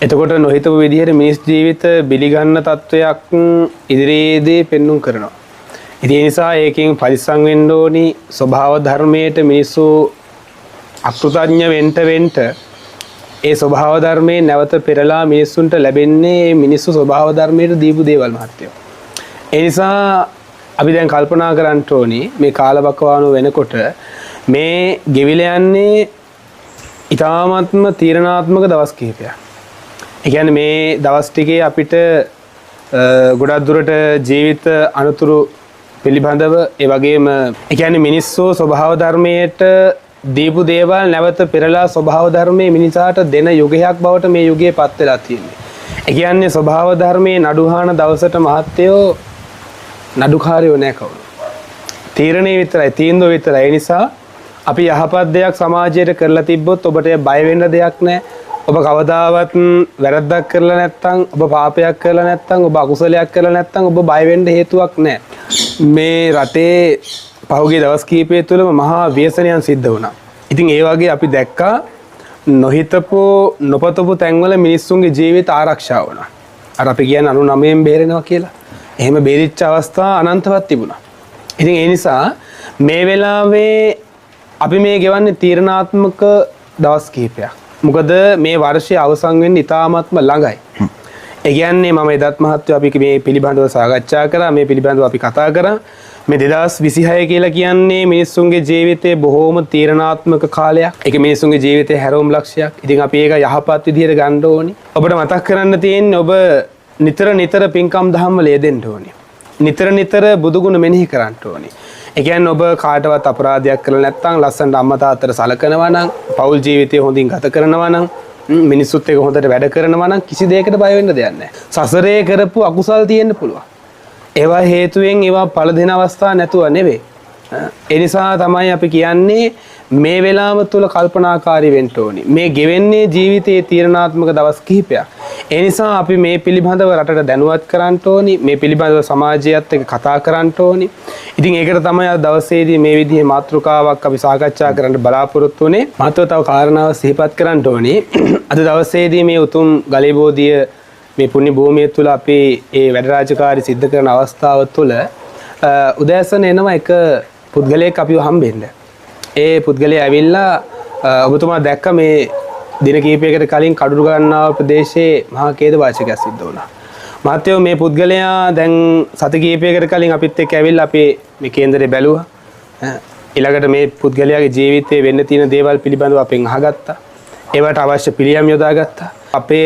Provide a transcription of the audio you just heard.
එතකොට නොහිතපු විදිහට මිනිස් ජීවිත බිලිගන්න තත්වයක් ඉදිරියේදී පෙන්눔 කරනවා. ඉතින් ඒ නිසා ඒකෙන් පරිස්සම් වෙන්න ඕනි. ස්වභාව ධර්මයට මිනිස්සු අකෘතඥ වෙන්න ඒ ස්වභාව ධර්මයේ නැවත පෙරලා මිනිස්සුන්ට ලැබෙන්නේ මිනිස්සු ස්වභාව ධර්මයට දීපු දේවල් මහත්යෝ. ඒ නිසා අපි දැන් කල්පනා කරන්න ඕනි මේ කාලවකවානුව වෙනකොට මේ ගෙවිල යන්නේ ඊ타ත්ම තීරණාත්මක දවස් කිහිපයක්. ඒ කියන්නේ මේ දවස් ටිකේ අපිට ගොඩක් දුරට ජීවිත අනුතුරු පිළිබඳව ඒ වගේම ඒ කියන්නේ මිනිස්සු ස්වභාව ධර්මයට දීපු දේවල් නැවත පෙරලා ස්වභාව ධර්මයේ මිනිසාට දෙන යුගයක් බවට මේ යුගයේ පත් වෙලා තියෙන්නේ. ඒ කියන්නේ ස්වභාව ධර්මයේ නඩුහාන දවසට මහත්යෝ නඩුකාරයෝ නැහැ කවුරු. තීරණේ විතරයි තීන්දුව විතරයි. ඒ නිසා අපි යහපත් දෙයක් සමාජයට කරලා තිබ්බොත් ඔබට බය වෙන්න දෙයක් නැහැ. ඔබ කවදාවත් වැරද්දක් කරලා නැත්නම් ඔබ පාපයක් කරලා නැත්නම් ඔබ අකුසලයක් කරලා නැත්නම් ඔබ බය වෙන්න හේතුවක් නැහැ. මේ රටේ පහුගිය දවස් කිහිපය තුළම මහා ව්‍යසනයන් සිද්ධ වුණා. ඉතින් ඒ වගේ අපි දැක්කා නොහිතපු නොපතපු තැන්වල මිනිස්සුන්ගේ ජීවිත ආරක්ෂා වුණා. අර අපි කියන්නේ 99න් බේරෙනවා කියලා. එහෙම බේරිච්ච අවස්ථා අනන්තවත් තිබුණා. ඉතින් ඒ නිසා මේ වෙලාවේ අපි මේ ගෙවන්නේ තීරණාත්මක දවස් කිහිපයක්. මොකද මේ වර්ෂය අවසන් වෙන්නේ ඉතාමත්ම ළඟයි. ඒ කියන්නේ මම එදත් මහත්වෝ අපි මේ පිළිබඳව සාකච්ඡා කරා. මේ පිළිබඳව අපි කතා කරා. මේ 2026 කියලා කියන්නේ මිනිස්සුන්ගේ ජීවිතයේ බොහෝම තීරණාත්මක කාලයක්. ඒක මිනිස්සුන්ගේ ජීවිතයේ හැරවුම් ලක්ෂයක්. ඉතින් අපි ඒක යහපත් විදිහට ගන්න ඕනි. ඔබට මතක් කරන්න තියෙන්නේ ඔබ නිතර පින්කම් දහම් වල යෙදෙන්න ඕනි. නිතර බුදුගුණ මෙනෙහි කරන්න ඕනි. ඒ කියන්නේ ඔබ කාටවත් අපරාධයක් කරලා නැත්නම් ලස්සනට අම්මා තාත්තට සලකනවා නම්, පෞල් ජීවිතය හොඳින් ගත කරනවා නම්, මිනිස්සුත් එක්ක හොඳට වැඩ කරනවා නම් කිසි දෙයකට බය වෙන්න දෙයක් නැහැ. සසරේ කරපු අකුසල් තියෙන්න පුළුවන්. ඒවා හේතුවෙන් ඒවා ඵල දෙන අවස්ථා නැතුව නෙවෙයි. ඒ නිසා තමයි අපි කියන්නේ මේ වෙලාව තුල කල්පනාකාරී වෙන්න ඕනි. මේ ගෙවෙන්නේ ජීවිතයේ තීරණාත්මක දවස් කිහිපයක්. ඒ නිසා අපි මේ පිළිබඳව රටට දැනුවත් කරන්න ඕනි. මේ පිළිබඳව සමාජයත් එක්ක කතා කරන්න ඕනි. ඉතින් ඒකට තමයි අද දවසේදී මේ විදිහේ මාතෘකාවක් අපි සාකච්ඡා කරන්න බලාපොරොත්තු වෙන්නේ. මාතෘකාව තව කාරණාවක් සිහිපත් කරන්න ඕනි. අද දවසේදී මේ උතුම් ගලේබෝධිය මේ පුණ්‍ය භූමිය තුල අපි ඒ වැඩ රාජකාරී සිද්ධ කරන අවස්ථාව තුළ උදෑසන එනවා එක පුද්ගලයෙක් අපිව හම්බෙන්න. ඒ පුද්ගලයා ඇවිල්ලා ඔබතුමා දැක්ක මේ දින කිහිපයකට කලින් කඩුරු ගන්නාව ප්‍රදේශයේ මහා ඛේද වාචකයක් සිද්ධ වුණා. මහත්යෝ මේ පුද්ගලයා දැන් සති කිහිපයකට කලින් අපිත් එක්ක ඇවිල්ලා අපි මේ කේන්දරේ බැලුවා. ඊළඟට මේ පුද්ගලයාගේ ජීවිතේ වෙන්න තියෙන දේවල් පිළිබඳව අපෙන් අහගත්තා. ඒවට අවශ්‍ය පිළියම් යොදාගත්තා. අපේ